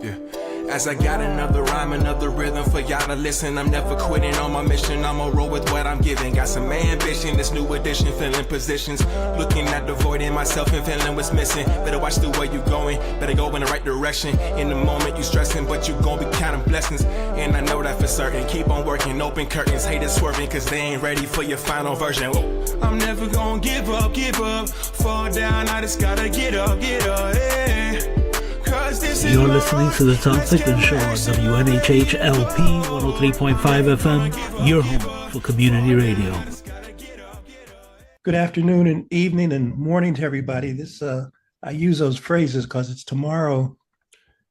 Yeah. As I got another rhyme, another rhythm for y'all to listen. I'm never quitting on my mission. I'm on roll with what I'm giving. Got some ambition, this new edition, filling positions. Looking at the void in myself and feeling what's missing. Better watch the way you going, better go in the right direction. In the moment you stressing, but you gon' be counting blessings. And I know that for certain. Keep on working, open curtains, haters swerving, cause they ain't ready for your final version. Whoa. I'm never gonna give up. Fall down, I just gotta get up, yeah. You're listening to the Tom Ficklin Show on WNHH-LP 103.5 FM, your home for community radio. Good afternoon and evening and morning to everybody. I use those phrases because it's tomorrow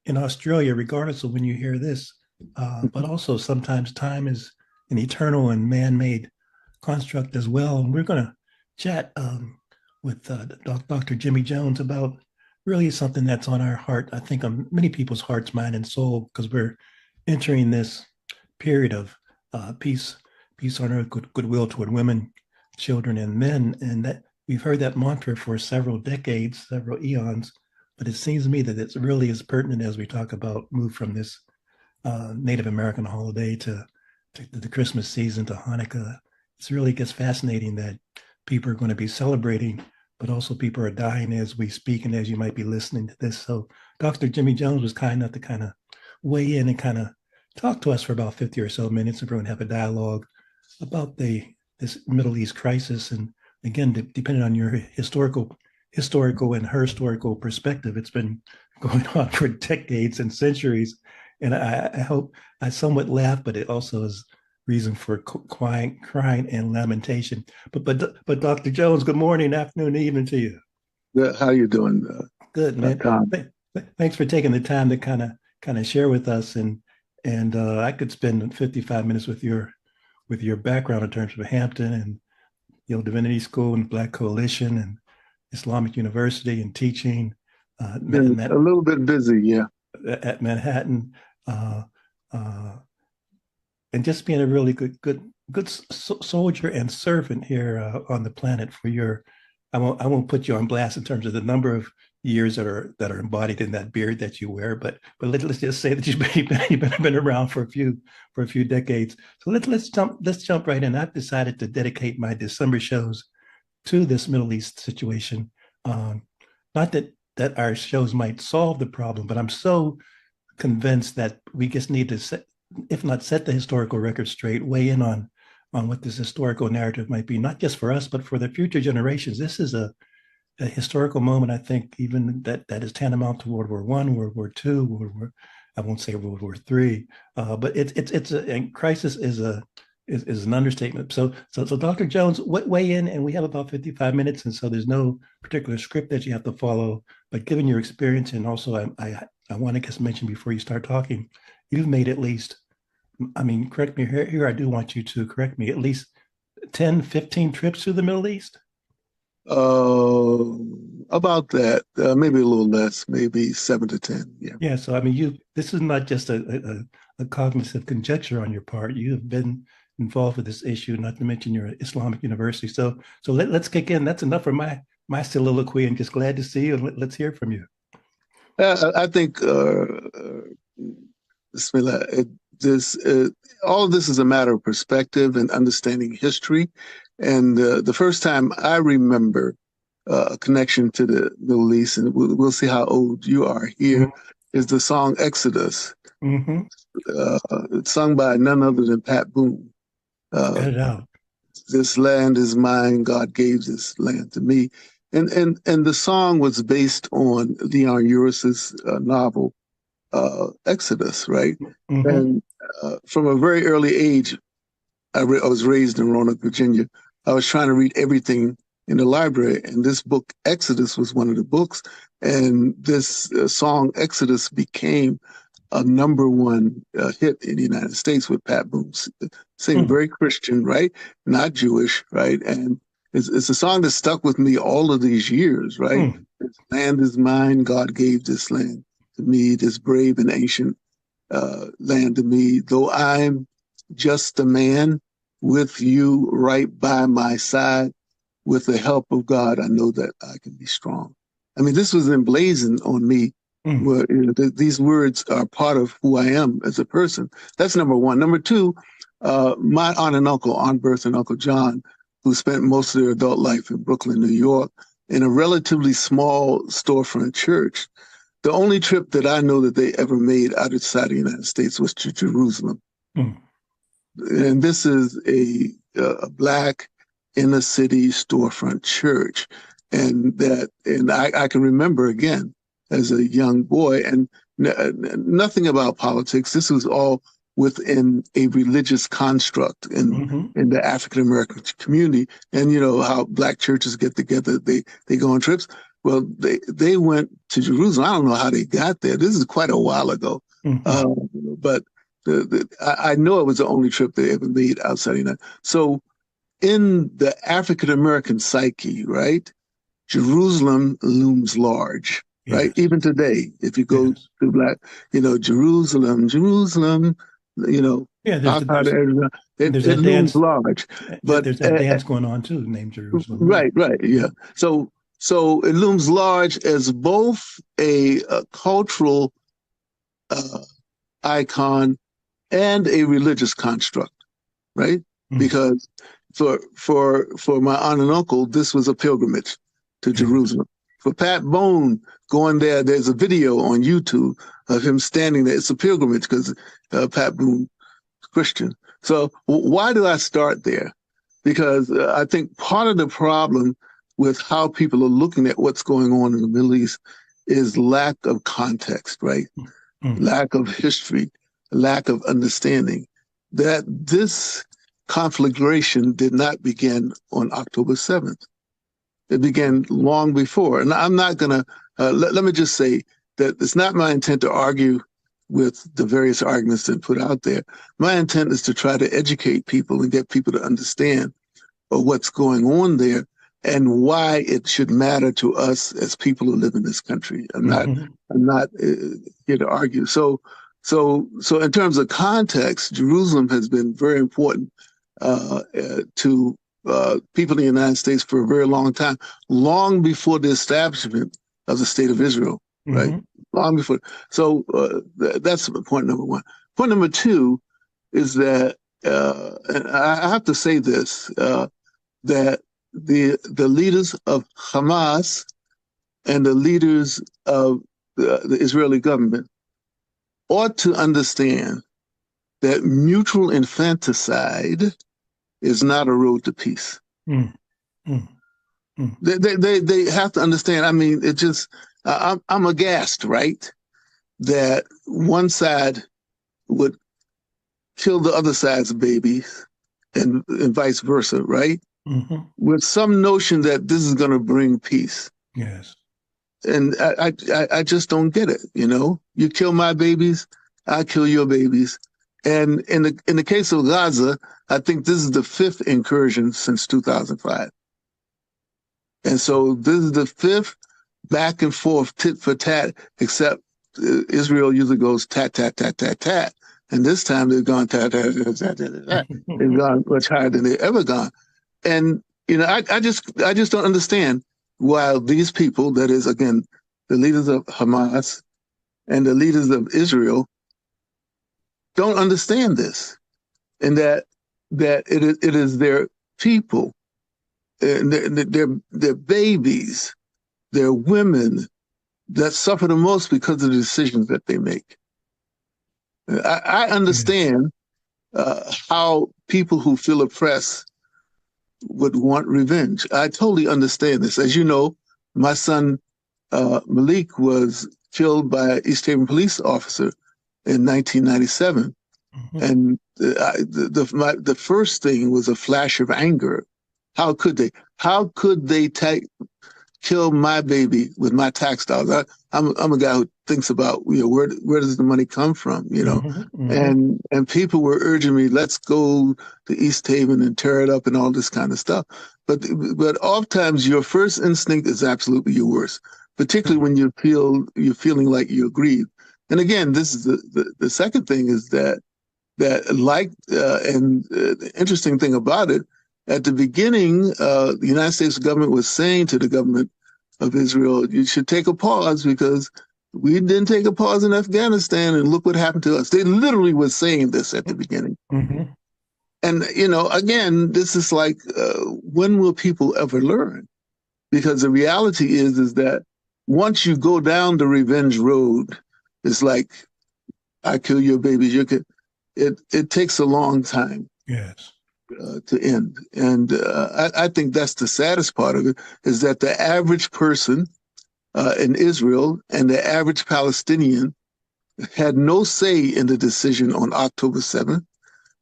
in Australia, regardless of when you hear this. But also sometimes time is an eternal and man-made construct as well. And we're going to chat with Dr. Jimmy Jones about really something that's on our heart, I think on many people's hearts, mind, and soul, because we're entering this period of peace on earth, goodwill toward women, children, and men. And that we've heard that mantra for several decades, several eons, but it seems to me that it's really as pertinent as we talk about move from this Native American holiday to the Christmas season, to Hanukkah. It really gets fascinating that people are going to be celebrating, but also people are dying as we speak and as you might be listening to this. So Dr. Jimmy Jones was kind enough to kind of weigh in and kind of talk to us for about 50 or so minutes, and we're going to have a dialogue about this Middle East crisis. And again, depending on your historical and her historical perspective, it's been going on for decades and centuries. And I hope I somewhat laugh, but it also is reason for crying and lamentation. But Dr. Jones, good morning, afternoon, evening to you. Good. How you doing? Good, man. Thanks for taking the time to kind of share with us. And I could spend 55 minutes with your background in terms of Hampton and Yale Divinity School and Black Coalition and Islamic University and teaching. A little bit busy, yeah. At Manhattan. And just being a really good soldier and servant here on the planet for your, I won't put you on blast in terms of the number of years that are embodied in that beard that you wear, but let's just say that you've been around for a few decades. So let's jump right in. I've decided to dedicate my December shows to this Middle East situation. Not that our shows might solve the problem, but I'm so convinced that we just need to if not set the historical record straight, weigh in on what this historical narrative might be, not just for us, but for the future generations. This is a historical moment, I think, even that is tantamount to World War I, World War II, I won't say World War III, but it's a crisis is an understatement. So Dr. Jones, weigh in, and we have about 55 minutes, and so there's no particular script that you have to follow, but given your experience, and also I want to just mention before you start talking, you've made at least, correct me here, I do want you to correct me, at least 10, 15 trips to the Middle East? About that, maybe a little less, maybe 7 to 10, yeah. Yeah, so this is not just a cognitive conjecture on your part. You have been involved with this issue, not to mention your Islamic University. So let's kick in. That's enough for my soliloquy, and just glad to see you, and let's hear from you. I think Bismillah, all of this is a matter of perspective and understanding history. And the first time I remember a connection to the Middle East, and we'll see how old you are here, mm-hmm. is the song Exodus, mm-hmm. Sung by none other than Pat Boone. Cut it out. This land is mine, God gave this land to me. And the song was based on Leon Uris's novel, Exodus, right? Mm-hmm. And from a very early age, I was raised in Roanoke, Virginia. I was trying to read everything in the library, and this book, Exodus, was one of the books. And this song, Exodus, became a #1 hit in the United States with Pat Boone singing, very Christian, right? Not Jewish, right? And it's a song that stuck with me all of these years, right? This land is mine, God gave this land to me, this brave and ancient land to me. Though I'm just a man, with you right by my side, with the help of God, I know that I can be strong. I mean, this was emblazoned on me Where these words are part of who I am as a person. That's number one. Number two, my aunt and uncle, Aunt Bertha and Uncle John, who spent most of their adult life in Brooklyn, New York, in a relatively small storefront church. The only trip that I know that they ever made outside the United States was to Jerusalem. And this is a Black inner city storefront church. And I can remember again as a young boy, and nothing about politics. This was all within a religious construct in the African American community. And you know how Black churches get together, they go on trips. Well, they went to Jerusalem. I don't know how they got there. This is quite a while ago. But I know it was the only trip they ever made outside the United States. So in the African American psyche, right, Jerusalem looms large. Yes. Right, even today, if you go to Black, Jerusalem, it looms large. But there's that dance going on too, named Jerusalem. Right, yeah. So it looms large as both a cultural icon and a religious construct, right? Because for my aunt and uncle, this was a pilgrimage to Jerusalem. For Pat Bone going there, there's a video on YouTube of him standing there. It's a pilgrimage because Pat Bone is Christian. So why do I start there? Because I think part of the problem with how people are looking at what's going on in the Middle East is lack of context, right? Lack of history, lack of understanding. That this conflagration did not begin on October 7th. It began long before. And I'm not going to, let me just say that it's not my intent to argue with the various arguments that are put out there. My intent is to try to educate people and get people to understand what's going on there and why it should matter to us as people who live in this country. I'm not here to argue. So in terms of context, Jerusalem has been very important to people in the United States for a very long time, long before the establishment of the State of Israel, right? Long before. So that's point number one. Point number two is that, and I have to say this, that the leaders of Hamas and the leaders of the Israeli government ought to understand that mutual infanticide is not a road to peace. They have to understand. I mean, it just, I'm aghast, right? That one side would kill the other side's babies and vice versa, right? With some notion that this is going to bring peace. Yes. And I just don't get it. You kill my babies, I kill your babies. And in the case of Gaza, I think this is the 5th incursion since 2005. And so this is the 5th back and forth tit for tat, except Israel usually goes tat, tat, tat, tat, tat. And this time they've gone tat, tat, tat, tat, tat, tat. They've gone much higher than they've ever gone. And, I just don't understand why these people, that is, again, the leaders of Hamas and the leaders of Israel, don't understand this, and that it is their people, and their babies, their women that suffer the most because of the decisions that they make. I understand how people who feel oppressed would want revenge. I totally understand this. As you know, my son Malik was killed by an East Haven police officer in 1997. And the first thing was a flash of anger. How could they? How could they kill my baby with my tax dollars? I'm a guy who thinks about where does the money come from? And people were urging me, let's go to East Haven and tear it up and all this kind of stuff. But oftentimes your first instinct is absolutely your worst, particularly when you're feeling like you're aggrieved. And again, this is the second thing is that and the interesting thing about it, at the beginning, the United States government was saying to the government of Israel, you should take a pause because We didn't take a pause in Afghanistan, and look what happened to us. They literally were saying this at the beginning. Mm-hmm. And, again, this is like, when will people ever learn? Because the reality is that once you go down the revenge road, it's like, I kill your babies. It takes a long time. Yes. To end. And I think that's the saddest part of it, is that the average person in Israel and the average Palestinian had no say in the decision on October 7th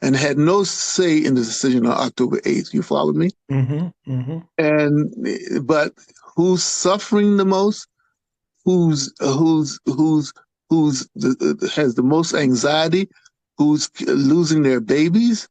and had no say in the decision on October 8th. You follow me? Mm-hmm. Mm-hmm. But who's suffering the most? Who's has the most anxiety? Who's losing their babies?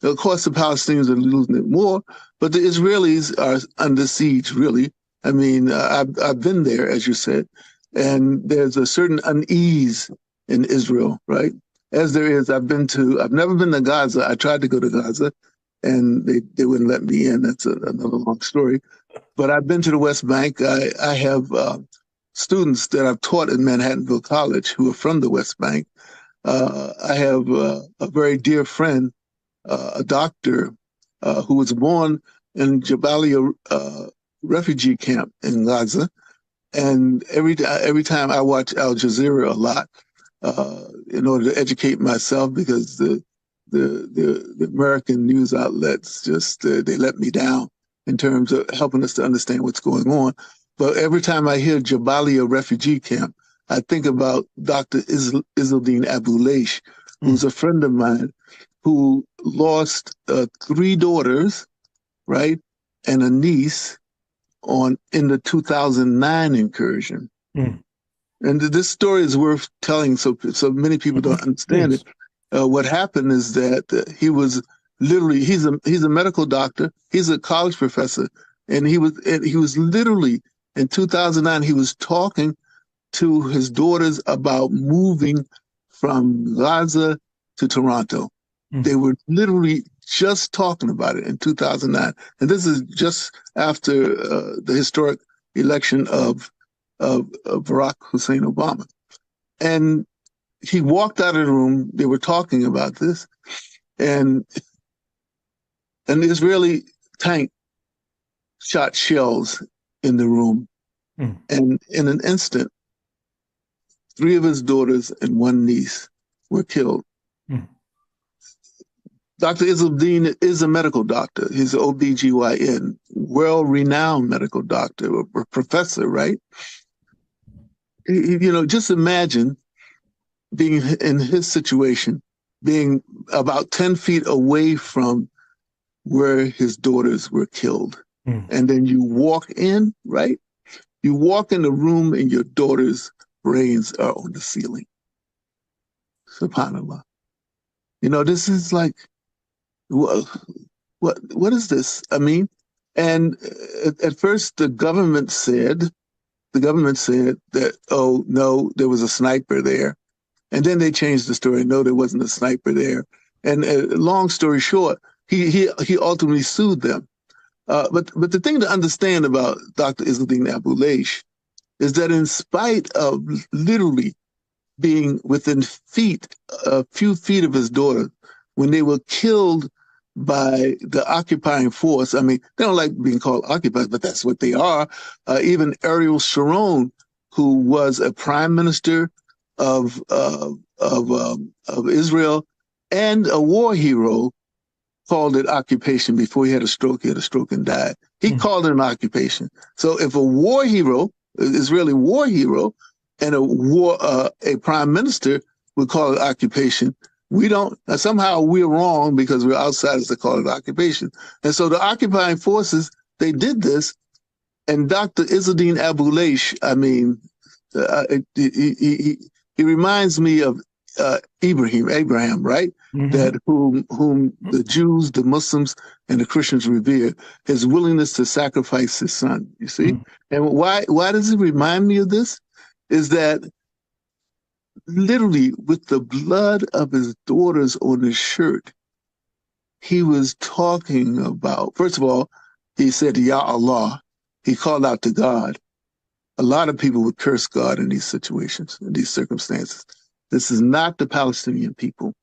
Of course, the Palestinians are losing it more, but the Israelis are under siege, really. I mean, I've been there, as you said, and there's a certain unease in Israel, right? As there is, I've never been to Gaza. I tried to go to Gaza, and they wouldn't let me in. That's another long story. But I've been to the West Bank. I have students that I've taught at Manhattanville College who are from the West Bank. I have a very dear friend, a doctor who was born in Jabalia refugee camp in Gaza. And every time I watch Al Jazeera a lot in order to educate myself, because the American news outlets just they let me down in terms of helping us to understand what's going on. But every time I hear Jabalia refugee camp, I think about Dr. Izzaldine Abu Leish, who's a friend of mine, who lost 3 daughters, right, and a niece in the 2009 incursion. And this story is worth telling, so many people don't understand it. What happened is that he was literally he's a medical doctor, he's a college professor, and he was literally in 2009 he was talking to his daughters about moving from Gaza to Toronto. They were literally just talking about it in 2009. And this is just after the historic election of Barack Hussein Obama. And he walked out of the room. They were talking about this. And an Israeli tank shot shells in the room. And in an instant, 3 of his daughters and 1 niece were killed. Dr. Izzaldine is a medical doctor. He's an OBGYN, well-renowned medical doctor, a professor, right? Just imagine being in his situation, being about 10 feet away from where his daughters were killed. And then you walk in, right? You walk in the room and your daughter's brains are on the ceiling. SubhanAllah. This is like, what is this? I mean, and at first the government said that, oh no, there was a sniper there, and then they changed the story. No, there wasn't a sniper there. And long story short, he ultimately sued them. But the thing to understand about Dr. Izzaldine Abu Leish is that in spite of literally being within a few feet of his daughter, when they were killed by the occupying force. I mean, they don't like being called occupiers, but that's what they are. Even Ariel Sharon, who was a prime minister of Israel and a war hero, called it occupation before he had a stroke. He had a stroke and died. He called it an occupation. So if a war hero, Israeli war hero, and a prime minister would call it occupation, we don't, somehow we're wrong because we're outsiders to call it occupation. And so the occupying forces, they did this. And Dr. Izzaldine Abu Leish, I mean, he reminds me of Abraham, right? That whom the Jews, the Muslims, and the Christians revere, his willingness to sacrifice his son, you see? And why does it remind me of this? Is that literally with the blood of his daughters on his shirt, he was talking about, first of all, he said, Ya Allah. He called out to God. a lot of people would curse God in these situations, in these circumstances. This is not the Palestinian people.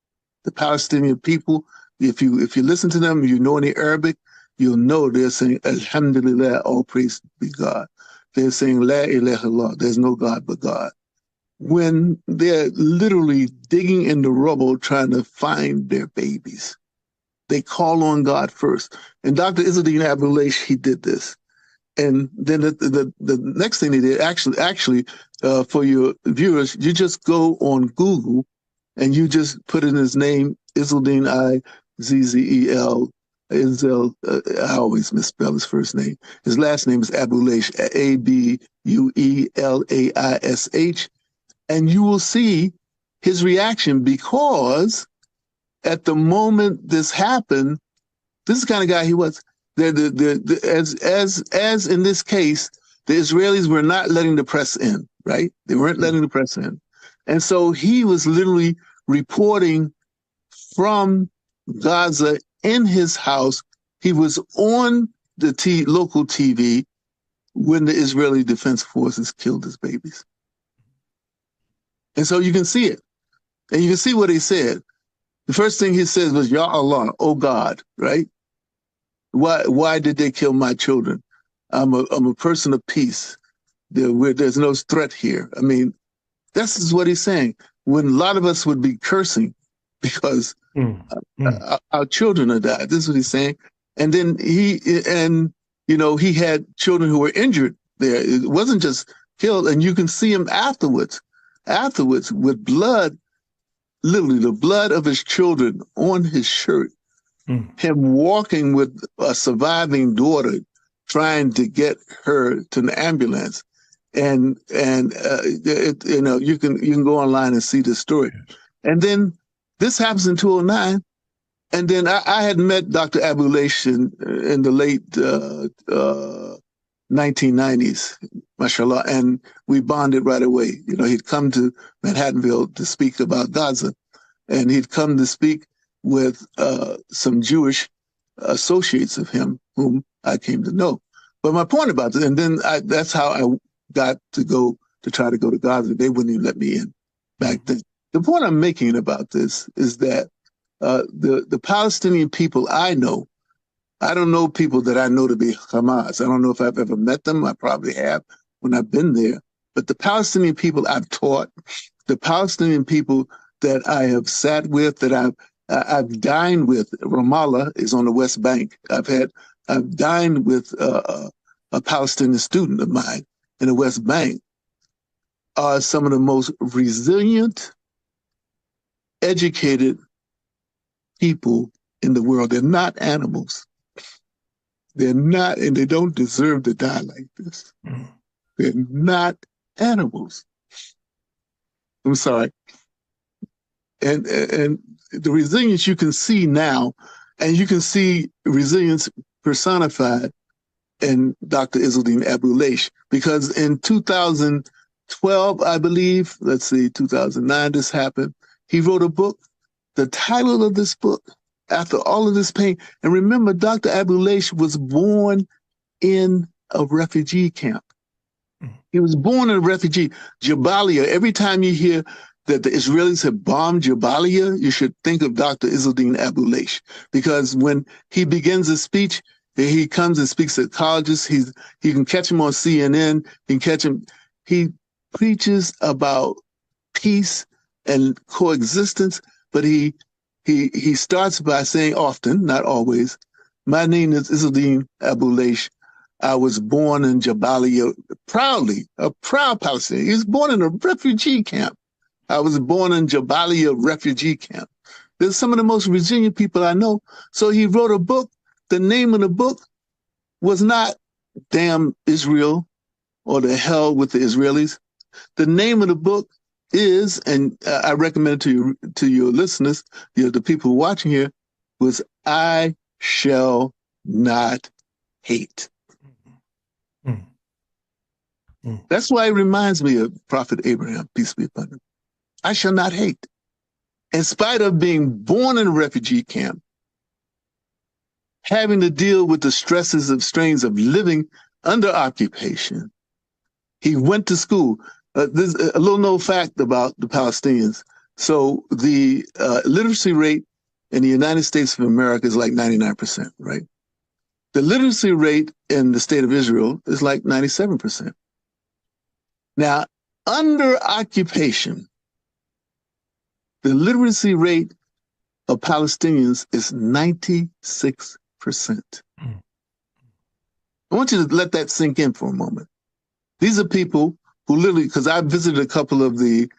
The Palestinian people, if you listen to them, you know any Arabic, you'll know they're saying, Alhamdulillah, all praise be God. They're saying, La ilaha illallah, there's no God but God. When they're literally digging in the rubble trying to find their babies, they call on God first. And Dr. Izzeldin Abuleish, he did this. And then the next thing they did, actually, for your viewers, you just go on Google and you just put in his name, Izzeldin, Izzel. I always misspell his first name. His last name is Abuleish, Abuelaish, and you will see his reaction, because at the moment this happened, this is the kind of guy he was. As in this case, the Israelis were not letting the press in, right? They weren't letting the press in. And so he was literally reporting from Gaza in his house. He was on the local TV when the Israeli Defense Forces killed his babies. And so you can see it. And you can see what he said. The first thing he said was, Ya Allah, oh God, right? Why did they kill my children? I'm a person of peace. There's no threat here. I mean, this is what he's saying. When a lot of us would be cursing because our children have died. This is what he's saying. And then he had children who were injured there. It wasn't just killed. And you can see him afterwards with blood, literally the blood of his children on his shirt. Him walking with a surviving daughter, trying to get her to an ambulance, and you can go online and see the story. And then this happens in 2009, and then I had met Dr. Abuleish in the late 1990s, mashallah, and we bonded right away. He'd come to Manhattanville to speak about Gaza, and he'd come to speak with some Jewish associates of him whom I came to know. But my point about this, and then that's how I got to try to go to Gaza. They wouldn't even let me in back then. The point I'm making about this is that the Palestinian people I know, I don't know people that I know to be Hamas. I don't know if I've ever met them. I probably have when I've been there. But the Palestinian people I've taught, the Palestinian people that I have sat with, that I've dined with. Ramallah is on the West Bank. I've dined with a Palestinian student of mine in the West Bank. Are some of the most resilient, educated people in the world. They're not animals. They're not, and they don't deserve to die like this. They're not animals. I'm sorry. And the resilience you can see now, and you can see resilience personified in Dr. Izzeldin Abuleish, because in 2012, I believe, 2009, this happened. He wrote a book. The title of this book, after all of this pain, and remember, Dr. Abuleish was born in a refugee camp. He was born in a refugee. Jabalia, every time you hear that the Israelis have bombed Jabalia, you should think of Dr. Izzeldin Abuleish, because when he begins his speech, he comes and speaks at colleges. You can catch him on CNN. You can catch him. He preaches about peace and coexistence, but he starts by saying often, not always, my name is Izzeldin Abuleish. I was born in Jabalia, proudly, a proud Palestinian. He was born in a refugee camp. I was born in Jabalia refugee camp. They're some of the most resilient people I know. So he wrote a book. The name of the book was not Damn Israel or The Hell with the Israelis. The name of the book is, and I recommend it to your listeners, the people watching here, was I Shall Not Hate. That's why it reminds me of Prophet Abraham, peace be upon him. I shall not hate. In spite of being born in a refugee camp, having to deal with the stresses of strains of living under occupation, He went to school. There's a little known fact about the Palestinians. So the literacy rate in the United States of America is like 99%, right? The literacy rate in the state of Israel is like 97%. Now, under occupation, the literacy rate of Palestinians is 96%. I want you to let that sink in for a moment. These are people who literally, because I visited a couple of the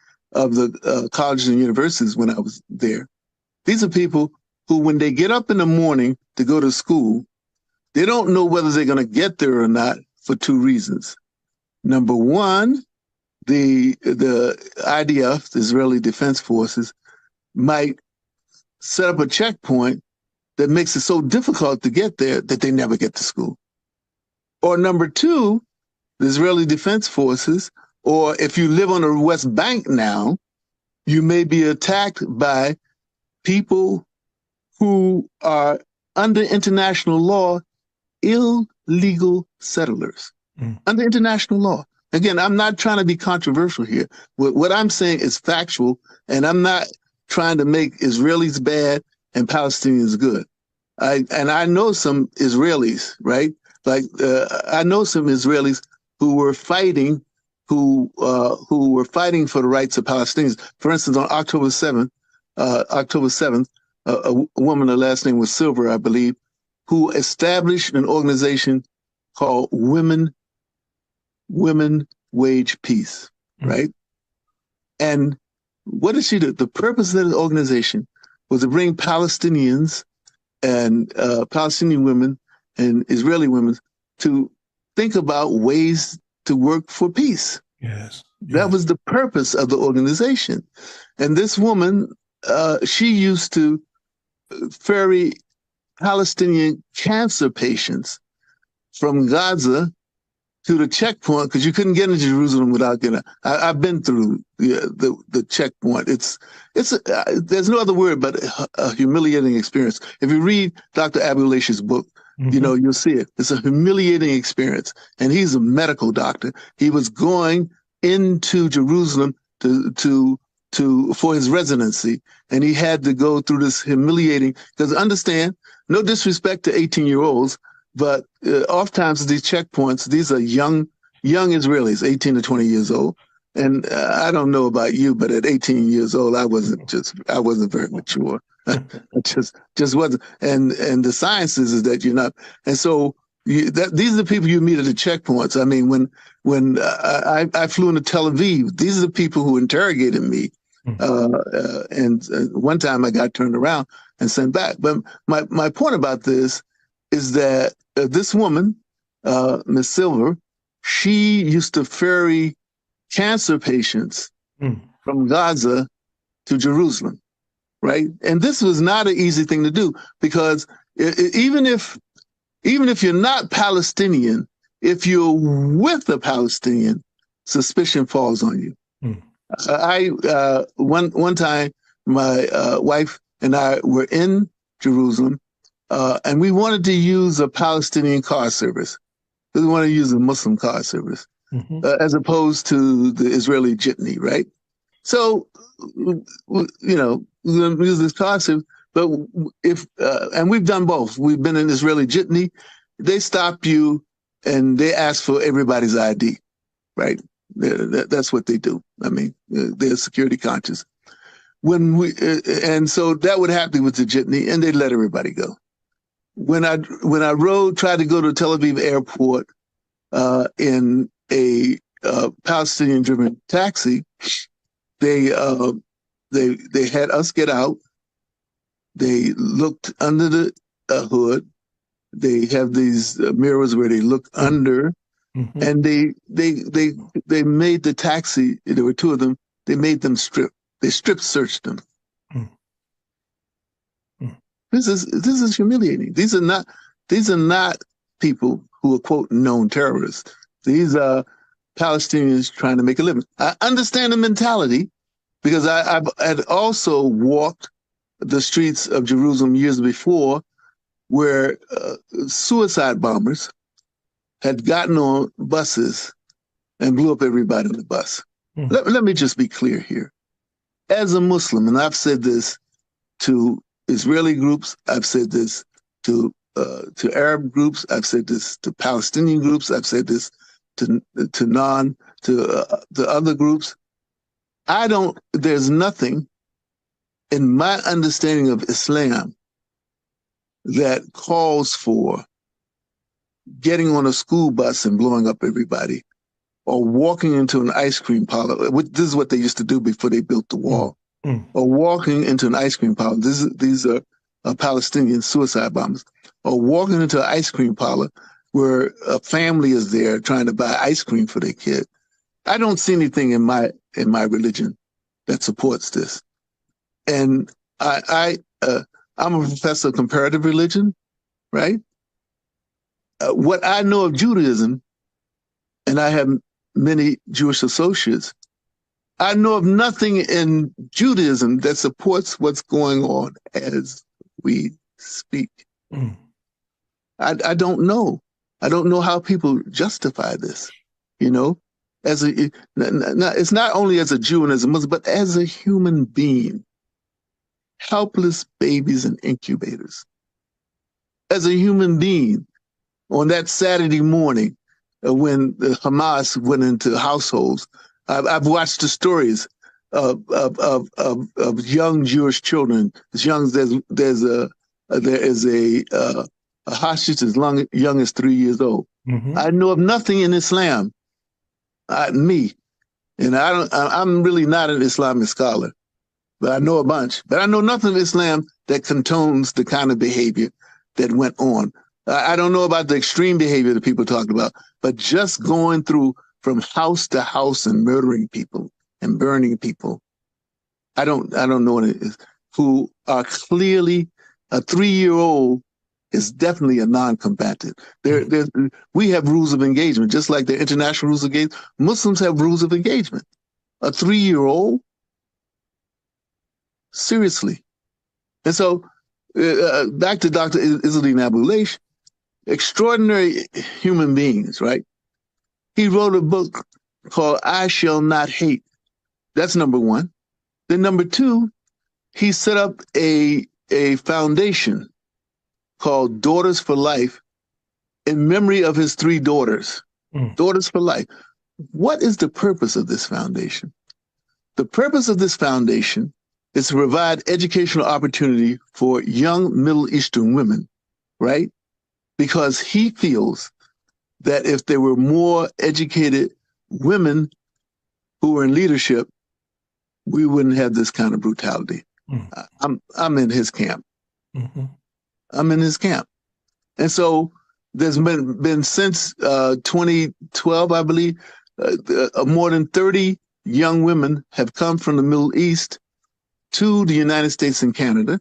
colleges and universities when I was there. These are people who, when they get up in the morning to go to school, they don't know whether they're going to get there or not for two reasons. Number one, the IDF, the Israeli Defense Forces, might set up a checkpoint that makes it so difficult to get there that they never get to school. Or number two, the Israeli Defense Forces, or if you live on the West Bank now, you may be attacked by people who are under international law, illegal settlers. Under international law. Again, I'm not trying to be controversial here. What I'm saying is factual, and I'm not trying to make Israelis bad and Palestinians good. I know some Israelis, right? Like I know some Israelis who were fighting, who were fighting for the rights of Palestinians. For instance, on October 7th, a woman, her last name was Silver, I believe, who established an organization called Women Wage Peace, right? And what did she do? The purpose of the organization was to bring Palestinians and Palestinian women and Israeli women to think about ways to work for peace. Yes. That was the purpose of the organization. And this woman, she used to ferry Palestinian cancer patients from Gaza to the checkpoint, because you couldn't get into Jerusalem without getting. I've been through the checkpoint. There's no other word but a humiliating experience. If you read Dr. Abu Lash's book, you know, you'll see it. It's a humiliating experience, and he's a medical doctor. He was going into Jerusalem for his residency, and he had to go through this humiliating. Because understand, no disrespect to 18-year-olds. But oftentimes at these checkpoints, these are young Israelis, 18 to 20 years old. And I don't know about you, but at 18 years old, I wasn't very mature. I just wasn't. And the science is that you're not. And so these are the people you meet at the checkpoints. I mean, when I flew into Tel Aviv, these are the people who interrogated me. And one time I got turned around and sent back. But my point about this is that this woman, Miss Silver, she used to ferry cancer patients from Gaza to Jerusalem, right? And this was not an easy thing to do, because even if you're not Palestinian, if you're with a Palestinian, suspicion falls on you. One time, my wife and I were in Jerusalem, and we wanted to use a Palestinian car service. We wanted to use a Muslim car service, as opposed to the Israeli jitney, right? So, you know, we're going to use this car service, but and we've done both. We've been in Israeli jitney. They stop you and they ask for everybody's ID, right? That's what they do. I mean, they're security conscious. And so that would happen with the jitney, and they let everybody go. When I tried to go to Tel Aviv airport in a Palestinian-driven taxi, they had us get out. They looked under the hood. They have these mirrors where they look under, and they made the taxi. There were two of them. They made them strip. They strip searched them. This is humiliating. These are not people who are, quote, known terrorists. These are Palestinians trying to make a living. I understand the mentality, because I had also walked the streets of Jerusalem years before, where suicide bombers had gotten on buses and blew up everybody on the bus. Let me just be clear here. As a Muslim, and I've said this to Israeli groups, I've said this to Arab groups, I've said this to Palestinian groups, I've said this to other groups. There's nothing in my understanding of Islam that calls for getting on a school bus and blowing up everybody, or walking into an ice cream parlor. This is what they used to do before they built the wall. Or walking into an ice cream parlor. These are Palestinian suicide bombers. Or walking into an ice cream parlor where a family is there trying to buy ice cream for their kid. I don't see anything in my religion that supports this. And I'm a professor of comparative religion, right? What I know of Judaism, and I have many Jewish associates, I know of nothing in Judaism that supports what's going on as we speak. I don't know. I don't know how people justify this, it's not only as a Jew and as a Muslim, but as a human being. Helpless babies in incubators. As a human being, on that Saturday morning when the Hamas went into households, I've watched the stories of young Jewish children as young as there is a hostage as young as 3 years old. I know of nothing in Islam, I'm really not an Islamic scholar, but I know a bunch. But I know nothing of Islam that condones the kind of behavior that went on. I don't know about the extreme behavior that people talked about, but just going through from house to house and murdering people and burning people. I don't know what it is. Who are clearly a 3-year-old is definitely a non-combatant. We have rules of engagement, just like the international rules of engagement. Muslims have rules of engagement. A 3-year-old? Seriously. And so, back to Dr. Izzeldin Abu-Laysh, extraordinary human beings, right? He wrote a book called I Shall Not Hate. That's number one. Then number two, he set up a foundation called Daughters for Life in memory of his 3 daughters. Daughters for Life. What is the purpose of this foundation? The purpose of this foundation is to provide educational opportunity for young Middle Eastern women, right? Because he feels that if there were more educated women who were in leadership, we wouldn't have this kind of brutality. I'm in his camp. I'm in his camp. And so there's been since 2012, I believe, more than 30 young women have come from the Middle East to the United States and Canada.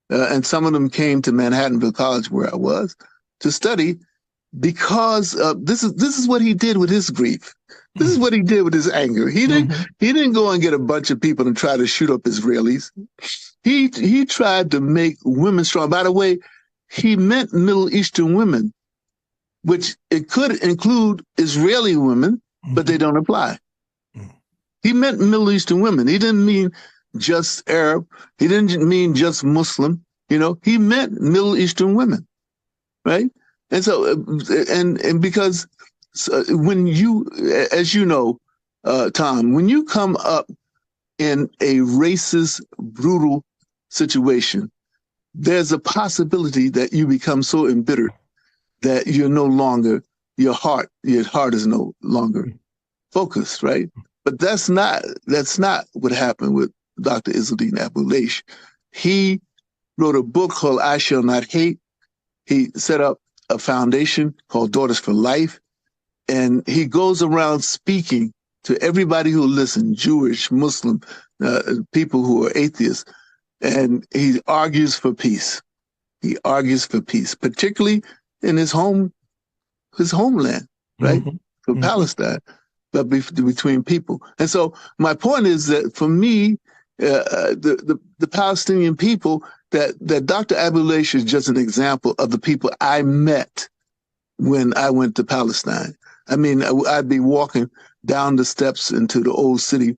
And some of them came to Manhattanville College, where I was, to study, because this is what he did with his grief. This is what he did with his anger. He didn't go and get a bunch of people and try to shoot up Israelis. He tried to make women strong. By the way, he meant Middle Eastern women, which it could include Israeli women, but they don't apply. He meant Middle Eastern women. He didn't mean just Arab. He didn't mean just Muslim. He meant Middle Eastern women, right? And so, and because when you, as you know, Tom, when you come up in a racist, brutal situation, there's a possibility that you become so embittered that you're no longer, your heart is no longer focused, right? But that's not what happened with Dr. Izzeldin Abu-Laysh. He wrote a book called I Shall Not Hate. He set up a foundation called Daughters for Life, and he goes around speaking to everybody who listens, Jewish, Muslim, people who are atheists, and he argues for peace. He argues for peace, particularly in his homeland, right? For Palestine, but between people. And so my point is that for me, the Palestinian people, that Dr. Abu-Laysh is just an example of the people I met when I went to Palestine. I mean, I'd be walking down the steps into the old city,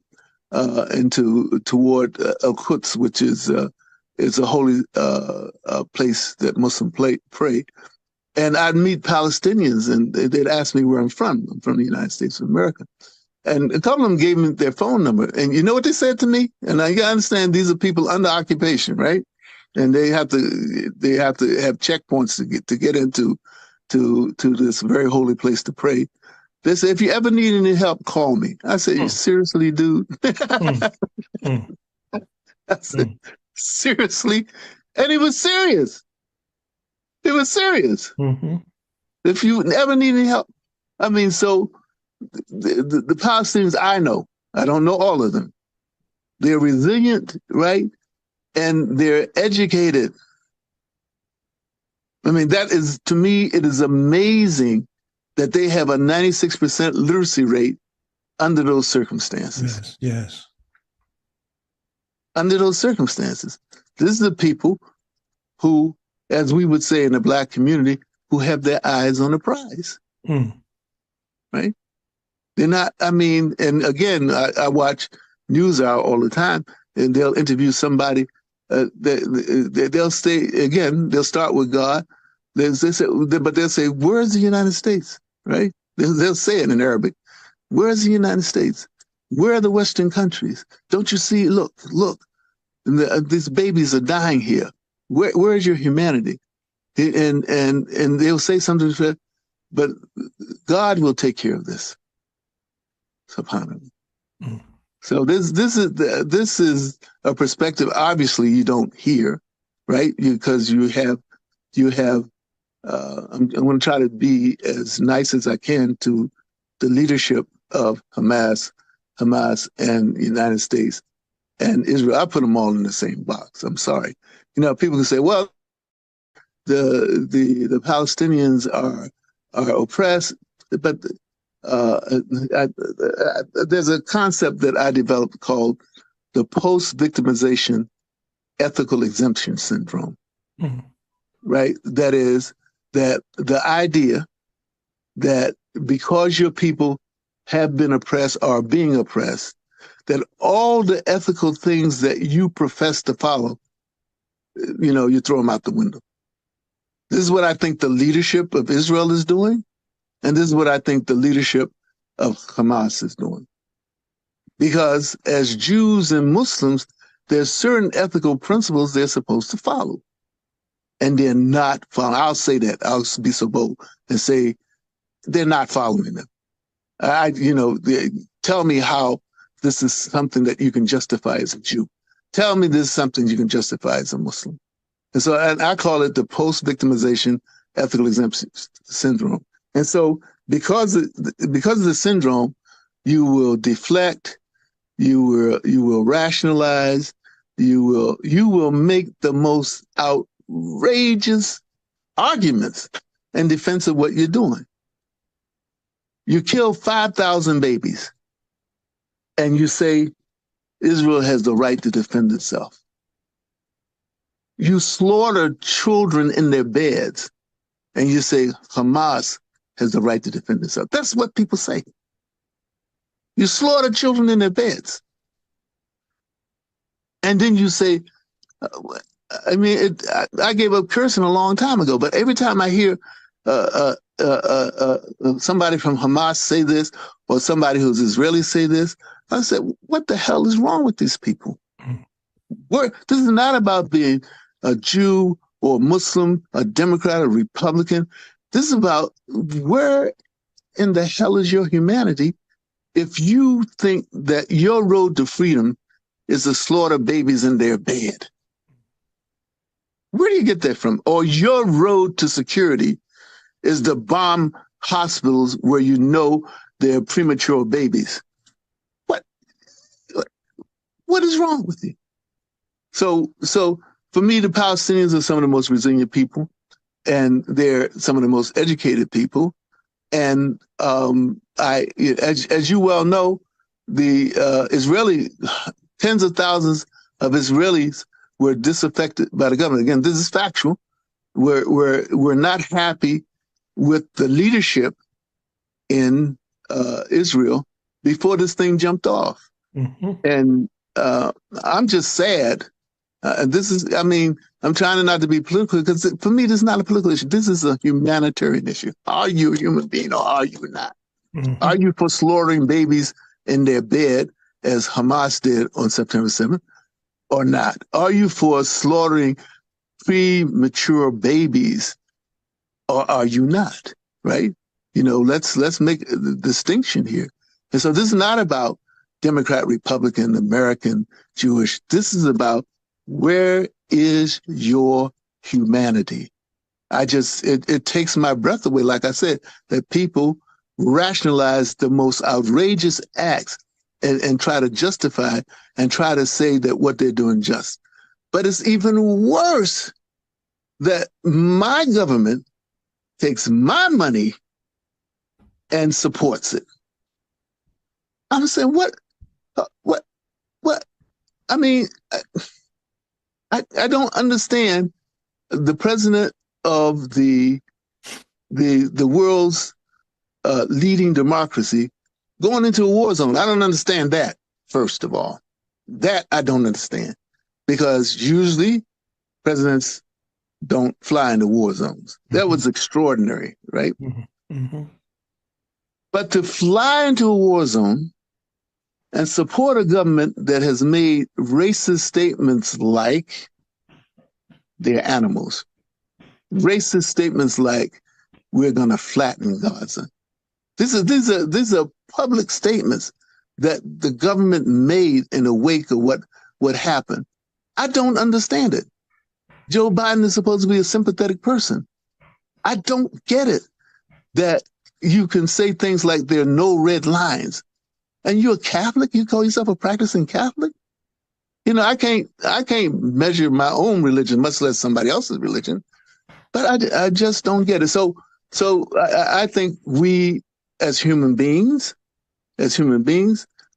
toward Al-Quds, which is a holy place that Muslims pray. And I'd meet Palestinians, and they'd ask me where I'm from. I'm from the United States of America. And a couple of them gave me their phone number. And you know what they said to me? And I understand these are people under occupation, right? And they have to have checkpoints to get into this very holy place to pray. They said, if you ever need any help, call me. I said, you seriously, dude? I said, seriously? And he was serious. He was serious. Mm-hmm. If you ever need any help. I mean, so the Palestinians I know, I don't know all of them. They're resilient, right? And they're educated. I mean, that is, to me, it is amazing that they have a 96% literacy rate under those circumstances. Yes. Under those circumstances. This is the people who, as we would say in the Black community, who have their eyes on the prize. Right? They're not, I mean, and again, I watch NewsHour all the time, and they'll interview somebody. They'll say, again, they'll start with God. But they'll say, where's the United States? Right? They'll say it in Arabic. Where's the United States? Where are the Western countries? Don't you see? Look, these babies are dying here. Where is your humanity? And they'll say something, but God will take care of this. Subhanallah. So this is a perspective. Obviously, you don't hear, right? Because you have. I'm going to try to be as nice as I can to the leadership of Hamas, and the United States and Israel. I put them all in the same box. I'm sorry. You know, people can say, well, the Palestinians are oppressed, but there's a concept that I developed called the post-victimization ethical exemption syndrome. Right? That is that the idea that because your people have been oppressed or are being oppressed, that all the ethical things that you profess to follow, you throw them out the window. This is what I think the leadership of Israel is doing, and this is what I think the leadership of Hamas is doing. Because as Jews and Muslims, there's certain ethical principles they're supposed to follow. And they're not following. I'll say that. I'll be so bold and say they're not following them. Tell me how this is something that you can justify as a Jew. Tell me this is something you can justify as a Muslim. And so I call it the post-victimization ethical exemption syndrome. And so because of the syndrome, you will deflect, you will rationalize, you will make the most outrageous arguments in defense of what you're doing. You kill 5,000 babies and you say Israel has the right to defend itself. You slaughter children in their beds and you say Hamas has the right to defend itself. That's what people say. You slaughter children in their beds. And then you say, I gave up cursing a long time ago, but every time I hear somebody from Hamas say this, or somebody who's Israeli say this, I said, what the hell is wrong with these people? This is not about being a Jew or Muslim, a Democrat, or Republican. This is about where in the hell is your humanity if you think that your road to freedom is to slaughter babies in their bed. Where do you get that from? Or your road to security is to bomb hospitals where you know there are premature babies. What is wrong with you? So for me, the Palestinians are some of the most resilient people, and they're some of the most educated people. And as you well know, the tens of thousands of Israelis were disaffected by the government. Again, this is factual. We're not happy with the leadership in Israel before this thing jumped off. Mm-hmm. And I'm just sad. This is, I mean, I'm trying not to be political because for me, this is not a political issue. This is a humanitarian issue. Are you a human being or are you not? Mm-hmm. Are you for slaughtering babies in their bed as Hamas did on September 7th or not? Are you for slaughtering premature babies or are you not? Right? You know, let's make the distinction here. And so this is not about Democrat, Republican, American, Jewish. This is about where is your humanity? It takes my breath away, like I said, that people rationalize the most outrageous acts and try to justify and try to say that what they're doing just. But it's even worse that my government takes my money and supports it. I'm saying, what? I mean, I don't understand the president of the world's leading democracy going into a war zone. I don't understand that, first of all. That I don't understand. Because usually presidents don't fly into war zones. That was extraordinary, right? Mm-hmm. Mm-hmm. But to fly into a war zone and support a government that has made racist statements like they're animals, racist statements like we're going to flatten Gaza. These are public statements that the government made in the wake of what happened. I don't understand it. Joe Biden is supposed to be a sympathetic person. I don't get it that you can say things like there are no red lines. And you're a Catholic? You call yourself a practicing Catholic? You know, I can't measure my own religion, much less somebody else's religion. But I just don't get it. So I think we as human beings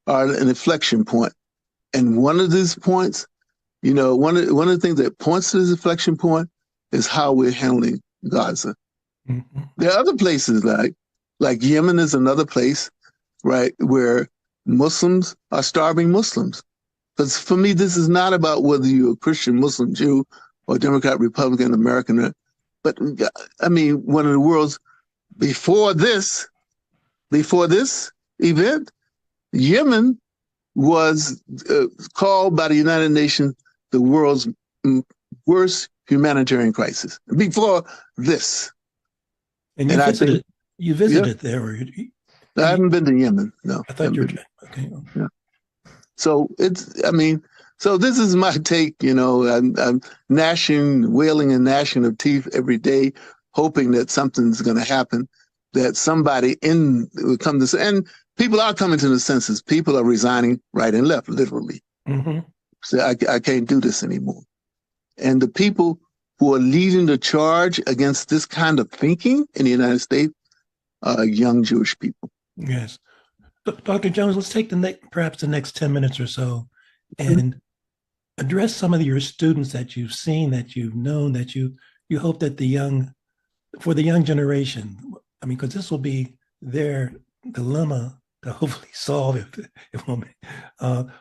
are an inflection point. And one of these points, you know, one of the things that points to this inflection point is how we're handling Gaza. Mm-hmm. There are other places like Yemen is another place, right, where Muslims are starving Muslims. Because for me, this is not about whether you're a Christian, Muslim, Jew, or Democrat, Republican, American. But I mean, one of the world's before this event, Yemen was called by the United Nations the world's worst humanitarian crisis. Before this, and you visited there, or I haven't been to Yemen. No, I thought you were okay. Yeah. So so this is my take. You know, I'm wailing and gnashing of teeth every day, hoping that something's going to happen, that somebody will come to, and people are coming to the senses. People are resigning right and left, literally. Mm-hmm. So I can't do this anymore. And the people who are leading the charge against this kind of thinking in the United States are young Jewish people. Yes. Dr. Jones, let's take perhaps the next 10 minutes or so and address some of your students that you've seen, that you've known, that you hope that for the young generation, I mean, because this will be their dilemma to hopefully solve if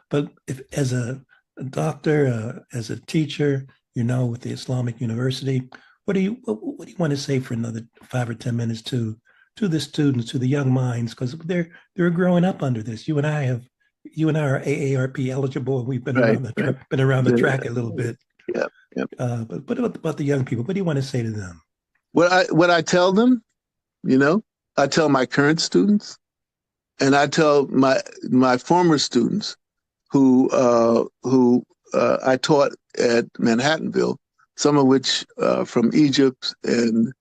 but if as a doctor, as a teacher, you know, with the Islamic University, what do you want to say for another 5 or 10 minutes to the students, to the young minds, because they're growing up under this. You and I are AARP eligible, and we've been around the track a little bit. Yeah. But about the young people, what do you want to say to them? What I tell them, you know, I tell my current students, and I tell my former students who I taught at Manhattanville, some of which from Egypt and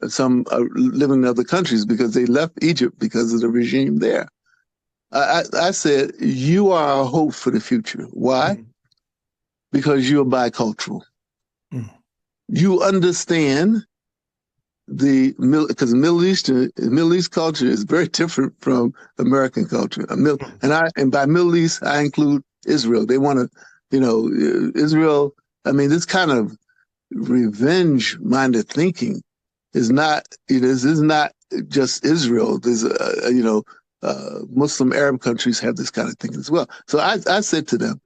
some are living in other countries because they left Egypt because of the regime there. I said, you are a hope for the future. Why? Because you're bicultural. You understand because Middle East culture is very different from American culture. And by Middle East, I include Israel. They want to, you know, Israel. I mean, this kind of revenge-minded thinking is not. This is not just Israel. There's Muslim Arab countries have this kind of thing as well. So I said to them,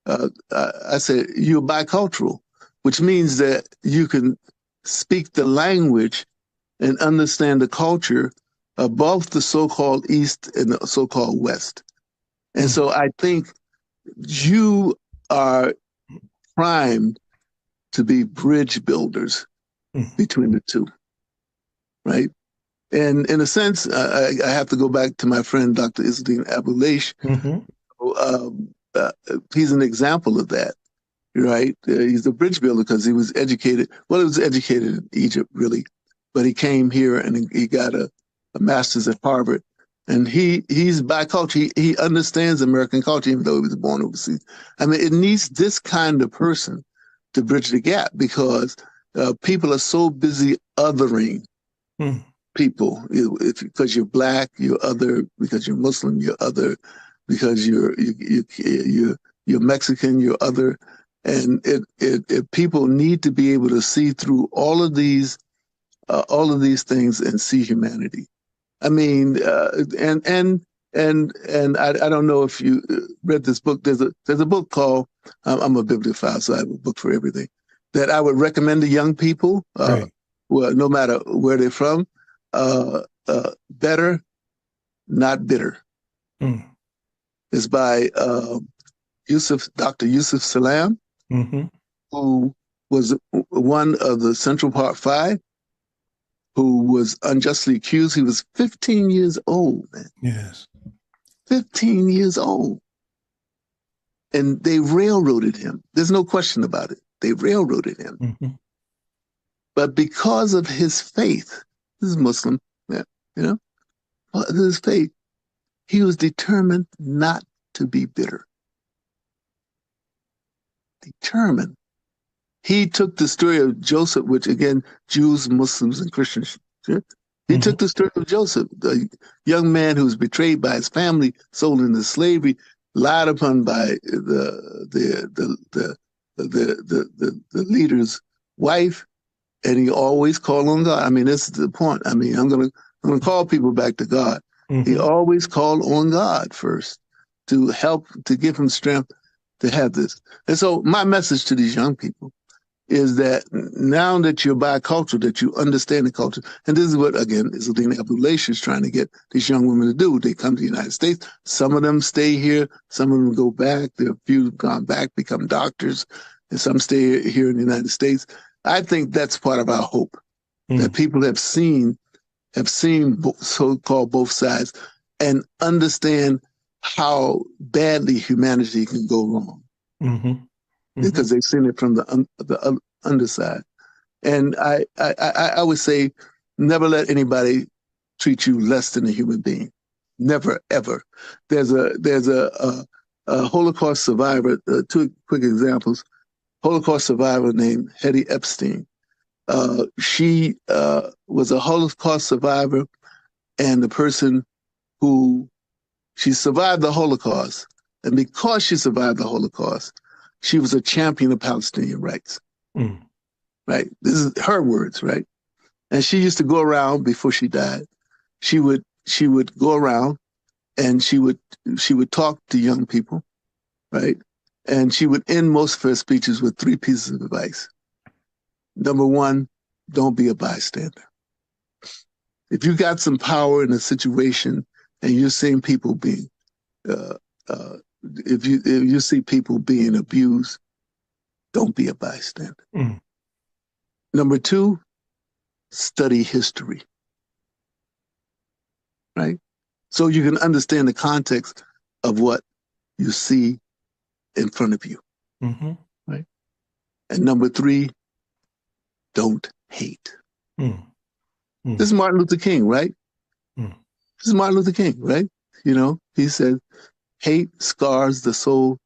I said, you're bicultural, which means that you can speak the language and understand the culture of both the so-called East and the so-called West. And so I think you are primed to be bridge builders between the two, right? And in a sense, I have to go back to my friend, Dr. Isdin Abouleish. He's an example of that, right? He's a bridge builder because he was educated. Well, he was educated in Egypt, really, but he came here and he got a master's at Harvard. And he's bicultural. He understands American culture, even though he was born overseas. I mean, it needs this kind of person to bridge the gap because people are so busy othering people. Because you're black, you're other. Because you're Muslim, you're other. Because you're Mexican, you're other. And people need to be able to see through all of these things and see humanity. I mean, and I don't know if you read this book. There's a book called I'm a bibliophile, so I have a book for everything that I would recommend to young people, well, no matter where they're from. Better, not bitter. It's by Dr. Yusuf Salam, who was one of the Central Park Five, who was unjustly accused. He was 15 years old, man. Yes. 15 years old. And they railroaded him. There's no question about it. They railroaded him. But because of his faith, this is Muslim, his faith, he was determined not to be bitter. Determined. He took the story of Joseph, which again, Jews, Muslims, and Christians. He took the story of Joseph, the young man who was betrayed by his family, sold into slavery, lied upon by the leader's wife, and he always called on God. I mean, this is the point. I mean, I'm gonna call people back to God. He always called on God first to help, to give him strength to have this. And so my message to these young people is that now that you're bicultural, that you understand the culture, and this is what, again, Isdin Abouleish is trying to get these young women to do. They come to the United States. Some of them stay here. Some of them go back. There are a few who've gone back, become doctors, and some stay here in the United States. I think that's part of our hope, that people have seen so-called both sides and understand how badly humanity can go wrong. Because they've seen it from the underside. And I would say, never let anybody treat you less than a human being. Never, ever. There's a Holocaust survivor, two quick examples. Holocaust survivor named Hetty Epstein. She was a Holocaust survivor, and the person she survived the Holocaust. And because she survived the Holocaust, she was a champion of Palestinian rights, right? This is her words, right? And she used to go around before she died. She would go around and she would talk to young people, right? And she would end most of her speeches with 3 pieces of advice. Number 1, don't be a bystander. If you got some power in a situation and you're seeing people being if you see people being abused, don't be a bystander. Number 2, study history, right? So you can understand the context of what you see in front of you, right? And number 3, don't hate. This is Martin Luther King, right? This is Martin Luther King, right? You know, he said, hate scars the soul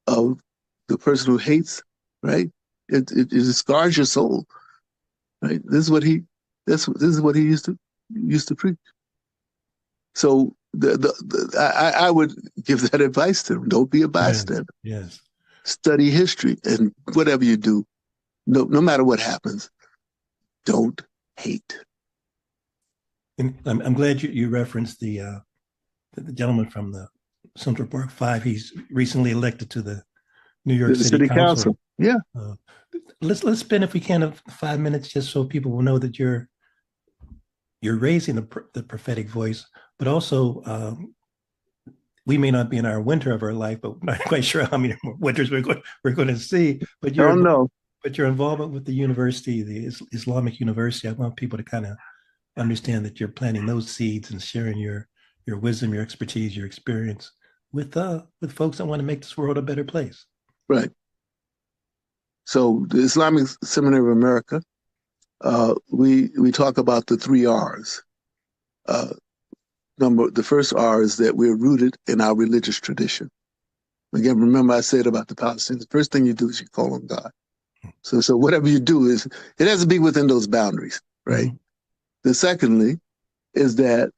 of the person who hates, right? It scars your soul, right? This is what he used to preach. So I would give that advice to him. Don't be a bystander. Yes. Study history, and whatever you do, no matter what happens, don't hate. And I'm glad you referenced the the gentleman from the Central Park Five. He's recently elected to the New York The City Council. Yeah. Let's spend, if we can, 5 minutes just so people will know that you're raising the prophetic voice, but also we may not be in our winter of our life, but we're not quite sure how many more winters we're going to see. But Oh no. But your involvement with the university, the Islamic University, I want people to kind of understand that you're planting those seeds and sharing your wisdom, your expertise, your experience with folks that want to make this world a better place. Right. So the Islamic Seminary of America, we talk about the 3 R's. The first R is that we're rooted in our religious tradition. Again, remember I said about the Palestinians, the first thing you do is you call on God. So whatever you do it has to be within those boundaries, right? Mm-hmm. The secondly is that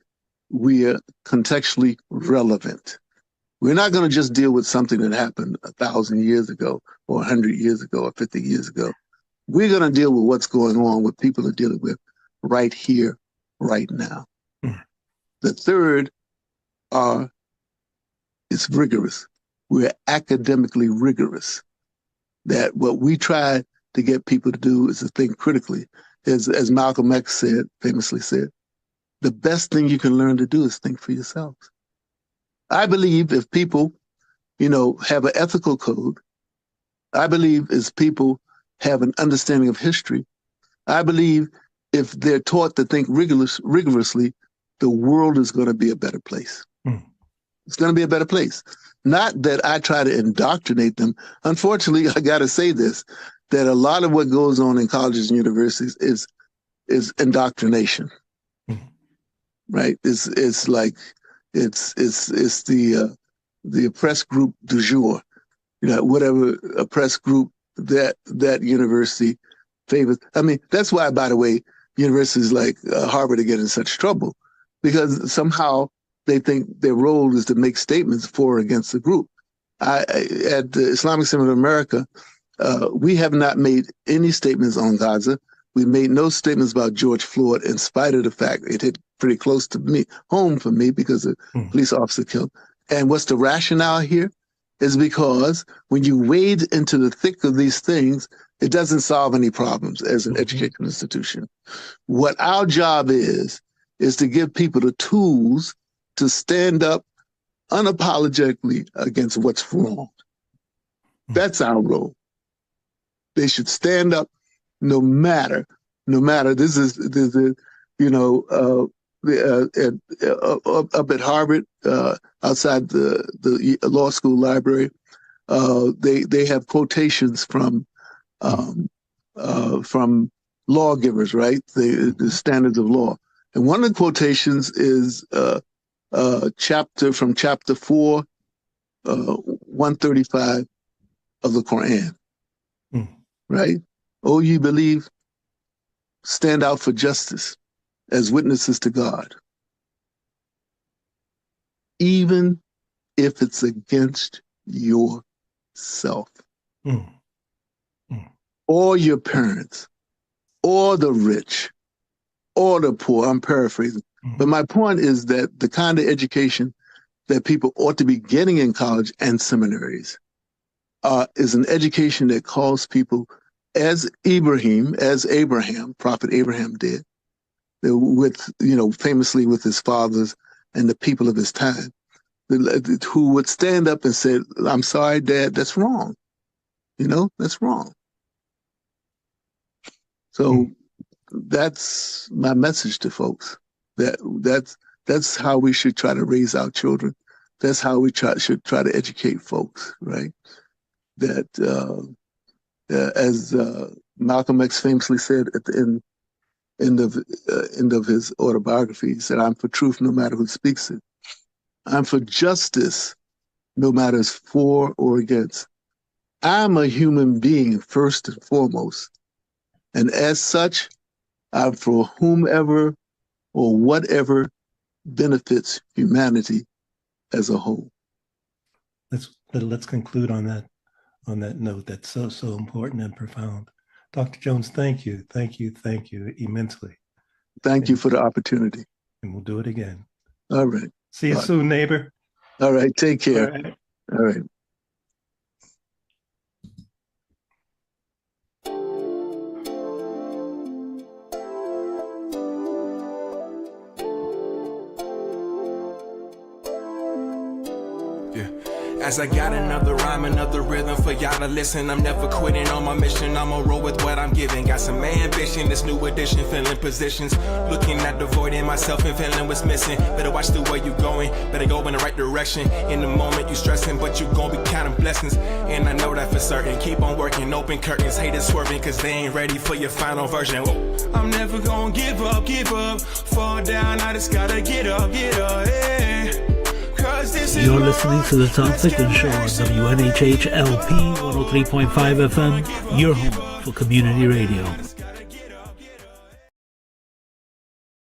we are contextually relevant. We're not going to just deal with something that happened 1,000 years ago or 100 years ago or 50 years ago. We're going to deal with what's going on, what people are dealing with right here, right now. Mm. The third is rigorous. We're academically rigorous. That what we try to get people to do is to think critically. As Malcolm X famously said, the best thing you can learn to do is think for yourselves. I believe if people, have an ethical code, I believe as people have an understanding of history, I believe if they're taught to think rigorously, the world is going to be a better place. Mm. It's going to be a better place. Not that I try to indoctrinate them. Unfortunately, I got to say this, that a lot of what goes on in colleges and universities is indoctrination, right? It's the oppressed group du jour, whatever oppressed group that university favors. I mean, that's why, by the way, universities like Harvard are getting in such trouble, because somehow they think their role is to make statements for or against the group. At the Islamic Seminary of America, we have not made any statements on Gaza. We made no statements about George Floyd, in spite of the fact it hit pretty close to home for me because a police officer killed. And what's the rationale here? Is because when you wade into the thick of these things, it doesn't solve any problems as an educational institution. What our job is to give people the tools to stand up unapologetically against what's wrong. That's our role. They should stand up no matter. This is up at Harvard, outside the law school library, they have quotations from lawgivers, right? The standards of law. And one of the quotations is chapter 4, 135 of the Quran, right? Oh, ye believe, stand out for justice as witnesses to God, even if it's against yourself, or your parents, or the rich, or the poor. I'm paraphrasing. But my point is that the kind of education that people ought to be getting in college and seminaries is an education that calls people, as Abraham, Prophet Abraham did, famously with his fathers and the people of his time, who would stand up and say, "I'm sorry, Dad, that's wrong. That's wrong." So that's my message to folks. That's how we should try to raise our children. That's how we should try to educate folks, right? That as Malcolm X famously said at the end of his autobiography, he said, "I'm for truth no matter who speaks it. I'm for justice no matter it's for or against. I'm a human being first and foremost. And as such, I'm for whomever or whatever benefits humanity as a whole." Let's conclude on that note. That's so important and profound. Dr. Jones, thank you immensely. Thank you for the opportunity. And we'll do it again. All right. See you soon, neighbor. All right. Take care. All right. All right. As I got another rhyme, another rhythm for y'all to listen. I'm never quitting on my mission. I'ma roll with what I'm giving. Got some ambition, this new edition, filling positions. Looking at the void in myself and feeling what's missing. Better watch the way you going, better go in the right direction. In the moment you stressing, but you gon' be counting blessings. And I know that for certain. Keep on working, open curtains, haters swerving, cause they ain't ready for your final version. Whoa. I'm never gonna give up, fall down, I just gotta get up, yeah. You're listening to the Tom Ficklin Show on WNHH LP 103.5 FM, your home for community radio.